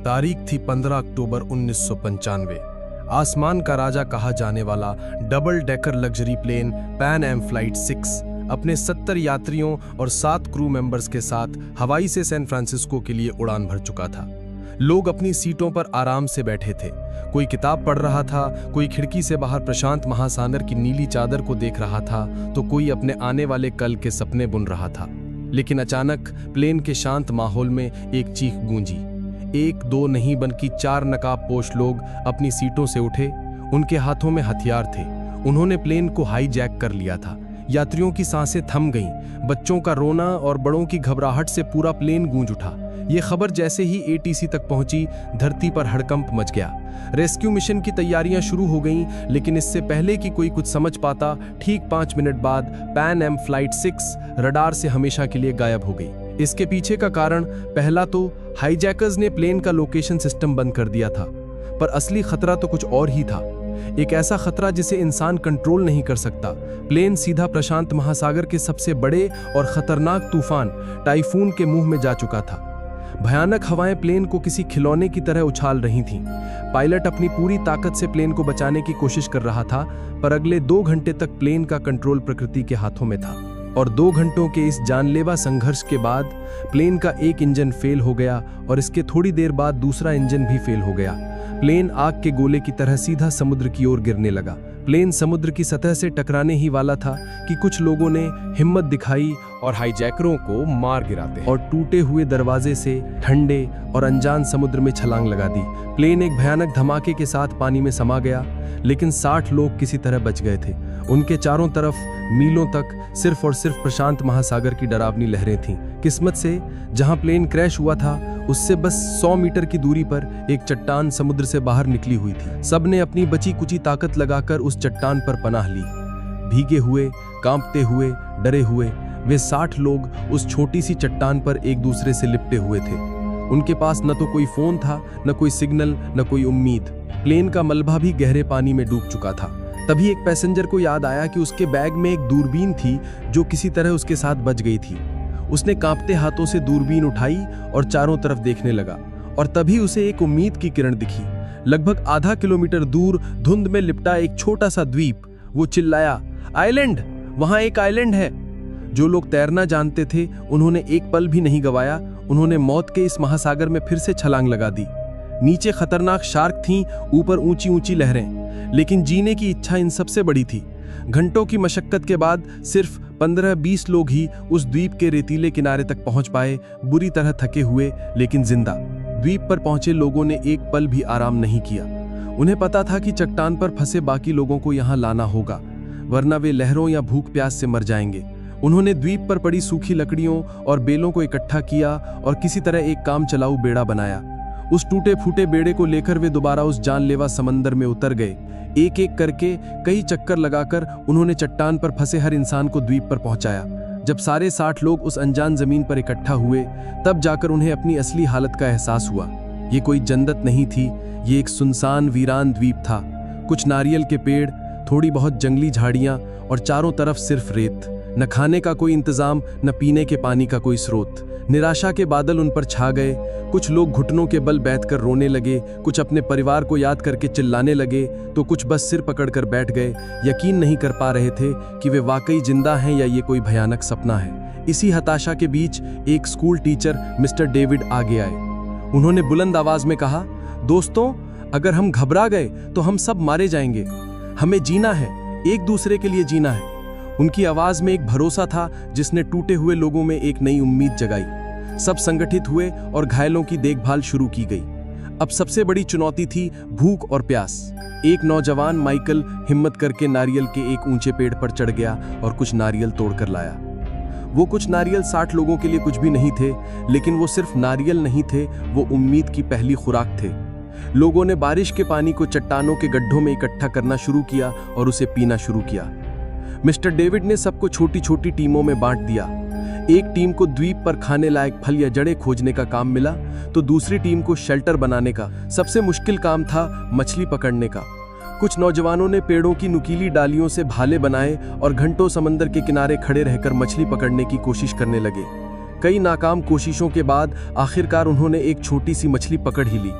तारीख थी 15 अक्टूबर 1995। आसमान का राजा कहा जाने वाला double decker luxury plane Pan Am flight 6 अपने 70 यात्रियों और 7 क्रू मेंबर्स के साथ हवाई से सैन फ्रांसिस्को के लिए उड़ान भर चुका था। लोग अपनी सीटों पर आराम से बैठे थे। कोई किताब पढ़ रहा था, कोई खिड़की से बाहर प्रशांत महासागर की नीली चादर को देख रहा था, तो कोई अपने आने वाले कल के सपने बुन रहा था। लेकिन अचानक प्लेन के शांत माहौल में एक चीख गूंजी। 1 2 नहीं बल्कि 4 नकाबपोश लोग अपनी सीटों से उठे। उनके हाथों में हथियार थे। उन्होंने प्लेन को हाईजैक कर लिया था। यात्रियों की सांसें थम गईं। बच्चों का रोना और बड़ों की घबराहट से पूरा प्लेन गूंज उठा। ये खबर जैसे ही एटीसी तक पहुंची, धरती पर हड़कंप मच गया। रेस्क्यू मिशन की तैयारियां शुरू हो गईं, लेकिन इससे पहले कि कोई कुछ समझ पाता, ठीक 5 मिनट बाद पैन एम फ्लाइट 6 रडार से हमेशा के लिए गायब हो गई। इसके पीछे का कारण पहला तो हाईजैकर्स ने प्लेन का लोकेशन सिस्टम बंद कर दिया था, पर असली खतरा तो कुछ और ही था। एक ऐसा खतरा जिसे इंसान कंट्रोल नहीं कर सकता। प्लेन सीधा प्रशांत महासागर के सबसे बड़े और खतरनाक तूफान टाइफून के मुंह में जा चुका था। भयानक हवाएं प्लेन को किसी खिलौने की तरह उछाल रही थीं। पायलट अपनी पूरी ताकत से प्लेन को बचाने की कोशिश कर रहा था, पर अगले 2 घंटे तक प्लेन का कंट्रोल प्रकृति के हाथों में था। और 2 घंटों के इस जानलेवा संघर्ष के बाद प्लेन का एक इंजन फेल हो गया और इसके थोड़ी देर बाद दूसरा इंजन भी फेल हो गया। प्लेन आग के गोले की तरह सीधा समुद्र की ओर गिरने लगा। प्लेन समुद्र की सतह से टकराने ही वाला था कि कुछ लोगों ने हिम्मत दिखाई और हाईजैकरों को मार गिराते और टूटे हुए दरवाजे से ठंडे और अनजान समुद्र में छलांग लगा दी। प्लेन एक भयानक धमाके के साथ पानी में समा गया, लेकिन 60 लोग किसी तरह बच गए थे। उनके चारों तरफ मीलों तक सिर्फ और सिर्फ प्रशांत महासागर की डरावनी लहरें थीं। किस्मत से जहां प्लेन क्रैश हुआ था, उससे बस 100 मीटर की दूरी पर एक चट्टान समुद्र से बाहर निकली हुई थी। सबने अपनी बची कुची ताकत लगाकर उस चट्टान पर पनाह ली। भीगे हुए, कांपते हुए, डरे हुए वे 60 लोग उस छोटी सी चट्टान पर एक दूसरे से लिपटे हुए थे। उनके पास न तो कोई फोन था, न कोई सिग्नल, न कोई उम्मीद। प्लेन का मलबा भी गहरे पानी में डूब चुका था। तभी एक पैसेंजर को याद आया कि उसके बैग में एक दूरबीन थी जो किसी तरह उसके साथ बच गई थी। उसने कांपते हाथों से दूरबीन उठाई और चारों तरफ देखने लगा, और तभी उसे एक उम्मीद की किरण दिखी। लगभग आधा किलोमीटर दूर धुंध में लिपटा एक छोटा सा द्वीप। वो चिल्लाया, आइलैंड! वहां एक आइलैंड है। जो लोग तैरना जानते थे, उन्होंने एक पल भी नहीं गवाया। उन्होंने मौत के इस महासागर में फिर से छलांग लगा दी। नीचे खतरनाक शार्क थीं, ऊपर ऊंची ऊंची लहरें, लेकिन जीने की इच्छा इन सबसे बड़ी थी। घंटों की मशक्कत के बाद सिर्फ 15-20 लोग ही उस द्वीप के रेतीले किनारे तक पहुंच पाए, बुरी तरह थके हुए लेकिन जिंदा। द्वीप पर पहुंचे लोगों ने एक पल भी आराम नहीं किया। उन्हें पता था कि चट्टान पर फंसे बाकी लोगों को यहां लाना होगा, वरना वे लहरों या भूख प्यास से मर जाएंगे। उन्होंने द्वीप पर पड़ी सूखी लकड़ियों और बेलों को इकट्ठा किया और किसी तरह एक काम चलाऊ बेड़ा बनाया। उस टूटे फूटे बेड़े को लेकर वे दोबारा उस जानलेवा समंदर में उतर गए। एक एक करके कई चक्कर लगाकर उन्होंने चट्टान पर फंसे हर इंसान को द्वीप पर पहुंचाया। जब सारे 60 लोग उस अनजान जमीन पर इकट्ठा हुए, तब जाकर उन्हें अपनी असली हालत का एहसास हुआ। ये कोई जन्नत नहीं थी, ये एक सुनसान वीरान द्वीप था। कुछ नारियल के पेड़, थोड़ी बहुत जंगली झाड़ियां और चारों तरफ सिर्फ रेत। न खाने का कोई इंतजाम, न पीने के पानी का कोई स्रोत। निराशा के बादल उन पर छा गए। कुछ लोग घुटनों के बल बैठकर रोने लगे, कुछ अपने परिवार को याद करके चिल्लाने लगे, तो कुछ बस सिर पकड़कर बैठ गए। यकीन नहीं कर पा रहे थे कि वे वाकई जिंदा हैं या ये कोई भयानक सपना है। इसी हताशा के बीच एक स्कूल टीचर मिस्टर डेविड आगे आए। उन्होंने बुलंद आवाज में कहा, दोस्तों, अगर हम घबरा गए तो हम सब मारे जाएंगे। हमें जीना है, एक दूसरे के लिए जीना है। उनकी आवाज में एक भरोसा था जिसने टूटे हुए लोगों में एक नई उम्मीद जगाई। सब संगठित हुए और घायलों की देखभाल शुरू की गई। अब सबसे बड़ी चुनौती थी भूख और प्यास। एक नौजवान माइकल हिम्मत करके नारियल के एक ऊंचे पेड़ पर चढ़ गया और कुछ नारियल तोड़कर लाया। वो कुछ नारियल 60 लोगों के लिए कुछ भी नहीं थे, लेकिन वो सिर्फ नारियल नहीं थे, वो उम्मीद की पहली खुराक थे। लोगों ने बारिश के पानी को चट्टानों के गड्ढों में इकट्ठा करना शुरू किया और उसे पीना शुरू किया। मिस्टर डेविड ने सबको छोटी छोटी टीमों में बांट दिया। एक टीम को द्वीप पर खाने लायक फल या जड़ें खोजने का काम मिला, तो दूसरी टीम को शेल्टर बनाने का। सबसे मुश्किल काम था मछली पकड़ने का। कुछ नौजवानों ने पेड़ों की नुकीली डालियों से भाले बनाए और घंटों समंदर के किनारे खड़े रहकर मछली पकड़ने की कोशिश करने लगे। कई नाकाम कोशिशों के बाद आखिरकार उन्होंने एक छोटी सी मछली पकड़ ही ली।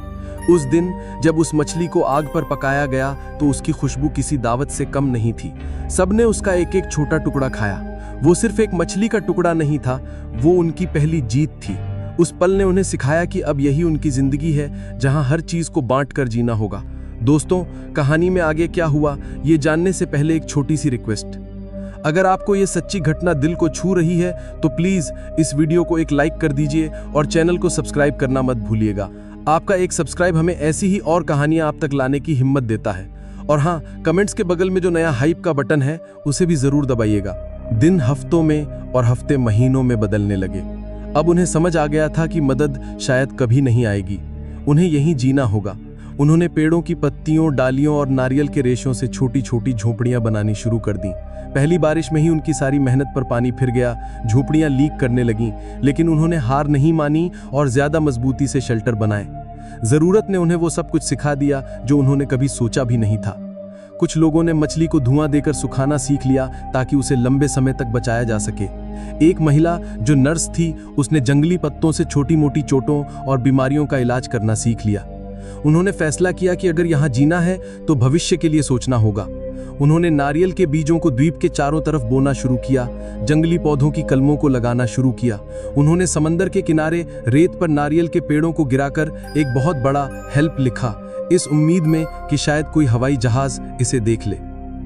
उस दिन जब उस मछली को आग पर पकाया गया तो उसकी खुशबू किसी दावत से कम नहीं थी। सबने उसका एक एक छोटा टुकड़ा खाया। वो सिर्फ एक मछली का टुकड़ा नहीं था, वो उनकी पहली जीत थी। उस पल ने उन्हें सिखाया कि अब यही उनकी जिंदगी है, जहां हर चीज को बांट कर जीना होगा। दोस्तों, कहानी में आगे क्या हुआ ये जानने से पहले एक छोटी सी रिक्वेस्ट। अगर आपको ये सच्ची घटना दिल को छू रही है तो प्लीज इस वीडियो को एक लाइक कर दीजिए और चैनल को सब्सक्राइब करना मत भूलिएगा। आपका एक सब्सक्राइब हमें ऐसी ही और कहानियां आप तक लाने की हिम्मत देता है। और हाँ, कमेंट्स के बगल में जो नया हाइप का बटन है उसे भी जरूर दबाइएगा। दिन हफ्तों में और हफ्ते महीनों में बदलने लगे। अब उन्हें समझ आ गया था कि मदद शायद कभी नहीं आएगी, उन्हें यहीं जीना होगा। उन्होंने पेड़ों की पत्तियों, डालियों और नारियल के रेशों से छोटी छोटी झोपड़ियां बनानी शुरू कर दी। पहली बारिश में ही उनकी सारी मेहनत पर पानी फिर गया, झोपड़ियां लीक करने लगीं, लेकिन उन्होंने हार नहीं मानी और ज्यादा मजबूती से शेल्टर बनाए। जरूरत ने उन्हें वो सब कुछ सिखा दिया जो उन्होंने कभी सोचा भी नहीं था। कुछ लोगों ने मछली को धुआं देकर सुखाना सीख लिया ताकि उसे लंबे समय तक बचाया जा सके। एक महिला जो नर्स थी, उसने जंगली पत्तों से छोटी मोटी चोटों और बीमारियों का इलाज करना सीख लिया। उन्होंने फैसला किया कि अगर यहाँ जीना है तो भविष्य के लिए सोचना होगा। उन्होंने नारियल के बीजों को द्वीप के चारों तरफ बोना शुरू किया, जंगली पौधों की कलमों को लगाना शुरू किया। उन्होंने समंदर के किनारे रेत पर नारियल के पेड़ों को गिराकर एक बहुत बड़ा हेल्प लिखा, इस उम्मीद में कि शायद कोई हवाई जहाज इसे देख ले।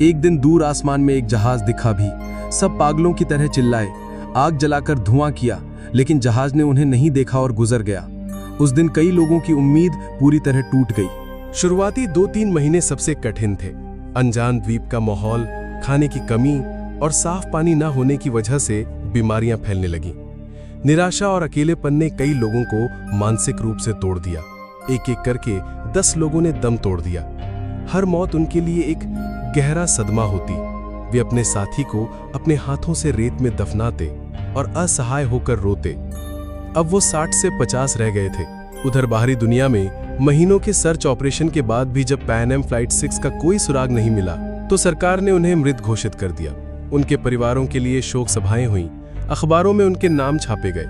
एक दिन दूर आसमान में एक जहाज दिखा भी। सब पागलों की तरह चिल्लाए, आग जलाकर धुआं किया, लेकिन जहाज ने उन्हें नहीं देखा और गुजर गया। उस दिन कई लोगों की उम्मीद पूरी तरह टूट गई। शुरुआती 2-3 महीने सबसे कठिन थे। अनजान द्वीप का माहौल, खाने की कमी और साफ पानी न होने की वजह से बीमारियां फैलने लगीं। निराशा और अकेलेपन ने कई लोगों को मानसिक रूप से तोड़ दिया। एक एक करके 10 लोगों ने दम तोड़ दिया। हर मौत उनके लिए एक गहरा सदमा होती। वे अपने साथी को अपने हाथों से रेत में दफनाते और असहाय होकर रोते। अब वो 60 से 50 रह गए थे। उधर बाहरी दुनिया में महीनों के सर्च ऑपरेशन के बाद भी जब पैन एम फ्लाइट 6 का कोई सुराग नहीं मिला तो सरकार ने उन्हें मृत घोषित कर दिया। उनके परिवारों के लिए शोक सभाएं हुईं, अखबारों में उनके नाम छापे गए।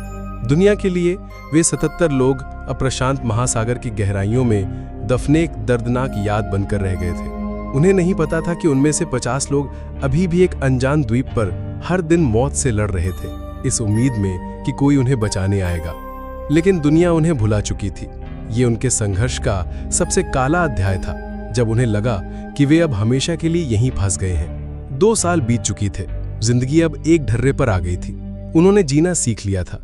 दुनिया के लिए वे 77 लोग अप्रशांत महासागर की गहराइयों में दफने एक दर्दनाक याद बनकर रह गए थे। उन्हें नहीं पता था कि उनमें से 50 लोग अभी भी एक अनजान द्वीप पर हर दिन मौत से लड़ रहे थे, इस उम्मीद में कि कोई उन्हें बचाने आएगा। लेकिन दुनिया उन्हें भुला चुकी थी। ये उनके संघर्ष का सबसे काला अध्याय था, जब उन्हें लगा कि वे अब हमेशा के लिए यहीं फंस गए हैं। 2 साल बीत चुकी थे, जिंदगी अब एक ढर्रे पर आ गई थी। उन्होंने जीना सीख लिया था।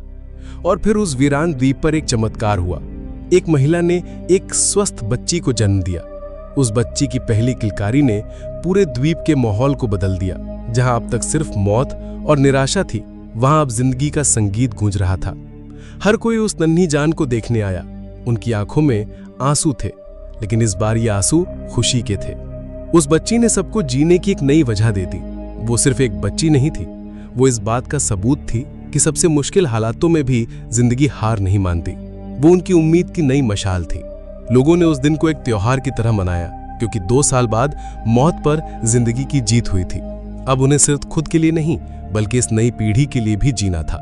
और फिर उस वीरान द्वीप पर एक चमत्कार हुआ। एक महिला ने एक स्वस्थ बच्ची को जन्म दिया। उस बच्ची की पहली किलकारी ने पूरे द्वीप के माहौल को बदल दिया। जहां अब तक सिर्फ मौत और निराशा थी, वहां अब जिंदगी का संगीत गूंज रहा था। हर कोई उस नन्ही जान को देखने आया। उनकी आंखों में आंसू थे, लेकिन इस बार ये आंसू खुशी के थे। उस बच्ची ने सबको जीने की एक नई वजह दे दी। वो सिर्फ एक बच्ची नहीं थी, वो इस बात का सबूत थी कि सबसे मुश्किल हालातों में भी जिंदगी हार नहीं मानती। वो उनकी उम्मीद की नई मशाल थी। लोगों ने उस दिन को एक त्योहार की तरह मनाया, क्योंकि 2 साल बाद मौत पर जिंदगी की जीत हुई थी। अब उन्हें सिर्फ खुद के लिए नहीं, बल्कि इस नई पीढ़ी के लिए भी जीना था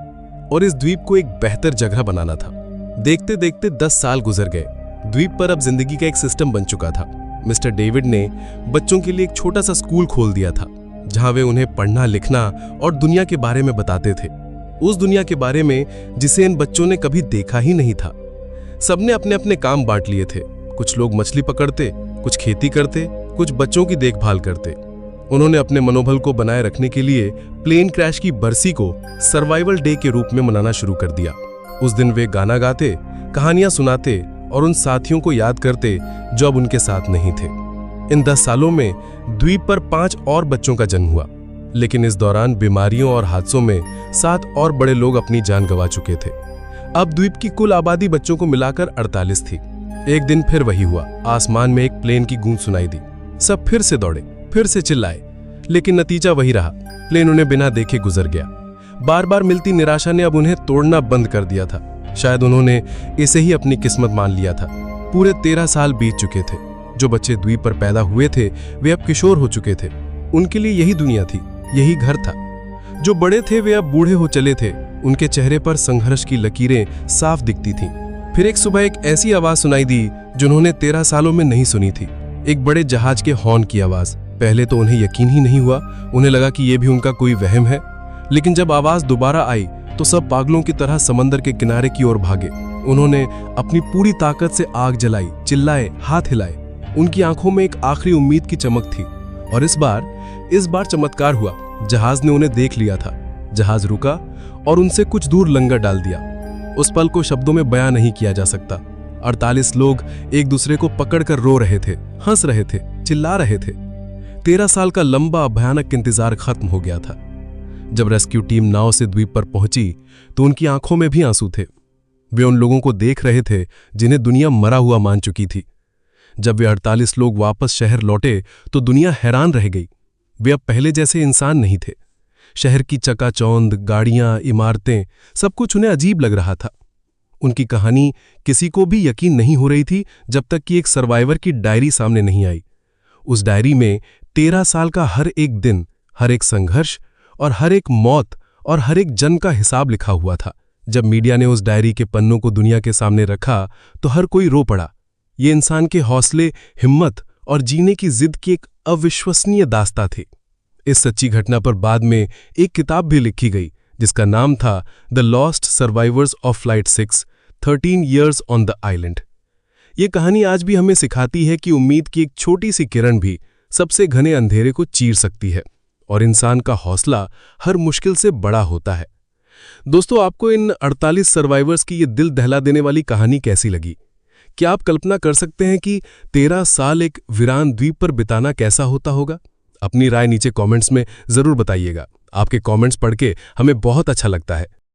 और इस द्वीप को एक बेहतर जगह बनाना था। देखते देखते 10 साल गुजर गए। द्वीप पर अब जिंदगी का एक सिस्टम बन चुका था। मिस्टर डेविड ने बच्चों के लिए एक छोटा सा स्कूल खोल दिया था, जहां वे उन्हें पढ़ना, लिखना और दुनिया के बारे में बताते थे। उस दुनिया के बारे में जिसे इन बच्चों ने कभी देखा ही नहीं था। सबने अपने अपने काम बांट लिए थे। कुछ लोग मछली पकड़ते, कुछ खेती करते, कुछ बच्चों की देखभाल करते। उन्होंने अपने मनोबल को बनाए रखने के लिए प्लेन क्रैश की बरसी को सर्वाइवल डे के रूप में मनाना शुरू कर दिया। उस दिन वे गाना गाते, कहानियां सुनाते और उन साथियों को याद करते जो अब उनके साथ नहीं थे। इन 10 सालों में द्वीप पर 5 और बच्चों का जन्म हुआ, लेकिन इस दौरान बीमारियों और हादसों में 7 और बड़े लोग अपनी जान गंवा चुके थे। अब द्वीप की कुल आबादी बच्चों को मिलाकर 48 थी। एक दिन फिर वही हुआ। आसमान में एक प्लेन की गूंज सुनाई दी। सब फिर से दौड़े, फिर से चिल्लाए, लेकिन नतीजा वही रहा। प्लेन उन्हें बिना देखे गुजर गया। बार बार मिलती निराशा ने अब उन्हें तोड़ना बंद कर दिया था। शायद उन्होंने इसे ही अपनी किस्मत मान लिया था। पूरे 13 साल बीत चुके थे। जो बच्चे द्वीप पर पैदा हुए थे वे अब किशोर हो चुके थे। उनके लिए यही दुनिया थी, यही घर था। जो बड़े थे वे अब बूढ़े हो चले थे उनके चेहरे पर संघर्ष की लकीरें साफ दिखती थीं। फिर एक सुबह एक ऐसी आवाज सुनाई दी जिन्होंने 13 सालों में नहीं सुनी थी। एक बड़े जहाज के हॉर्न की आवाज। पहले तो उन्हें यकीन ही नहीं हुआ। उन्हें लगा कि यह भी उनका कोई वहम है। लेकिन जब आवाज दोबारा आई तो सब पागलों की तरह समंदर के किनारे की ओर भागे। उन्होंने अपनी पूरी ताकत से आग जलाई, चिल्लाए, हाथ हिलाए। उनकी आंखों में एक आखिरी उम्मीद की चमक थी। और इस बार चमत्कार हुआ। जहाज ने उन्हें देख लिया था। जहाज रुका और उनसे कुछ दूर लंगर डाल दिया। उस पल को शब्दों में बयां नहीं किया जा सकता। 48 लोग एक दूसरे को पकड़कर रो रहे थे, हंस रहे थे, चिल्ला रहे थे। 13 साल का लंबा भयानक इंतजार खत्म हो गया था। जब रेस्क्यू टीम नाव से द्वीप पर पहुंची तो उनकी आंखों में भी आंसू थे। वे उन लोगों को देख रहे थे जिन्हें दुनिया मरा हुआ मान चुकी थी। जब वे 48 लोग वापस शहर लौटे तो दुनिया हैरान रह गई। वे अब पहले जैसे इंसान नहीं थे। शहर की चकाचौंध, गाड़ियां, इमारतें, सब कुछ उन्हें अजीब लग रहा था। उनकी कहानी किसी को भी यकीन नहीं हो रही थी जब तक कि एक सर्वाइवर की डायरी सामने नहीं आई। उस डायरी में 13 साल का हर एक दिन, हर एक संघर्ष और हर एक मौत और हर एक जन का हिसाब लिखा हुआ था। जब मीडिया ने उस डायरी के पन्नों को दुनिया के सामने रखा तो हर कोई रो पड़ा। ये इंसान के हौसले, हिम्मत और जीने की जिद की एक अविश्वसनीय दास्तां थी। इस सच्ची घटना पर बाद में एक किताब भी लिखी गई जिसका नाम था the lost survivors of flight 6, 13 years on the island. ये कहानी आज भी हमें सिखाती है कि उम्मीद की एक छोटी सी किरण भी सबसे घने अंधेरे को चीर सकती है और इंसान का हौसला हर मुश्किल से बड़ा होता है। दोस्तों, आपको इन 48 सर्वाइवर्स की ये दिल दहला देने वाली कहानी कैसी लगी? क्या आप कल्पना कर सकते हैं कि 13 साल एक वीरान द्वीप पर बिताना कैसा होता होगा? अपनी राय नीचे कमेंट्स में जरूर बताइएगा। आपके कमेंट्स पढ़ के हमें बहुत अच्छा लगता है।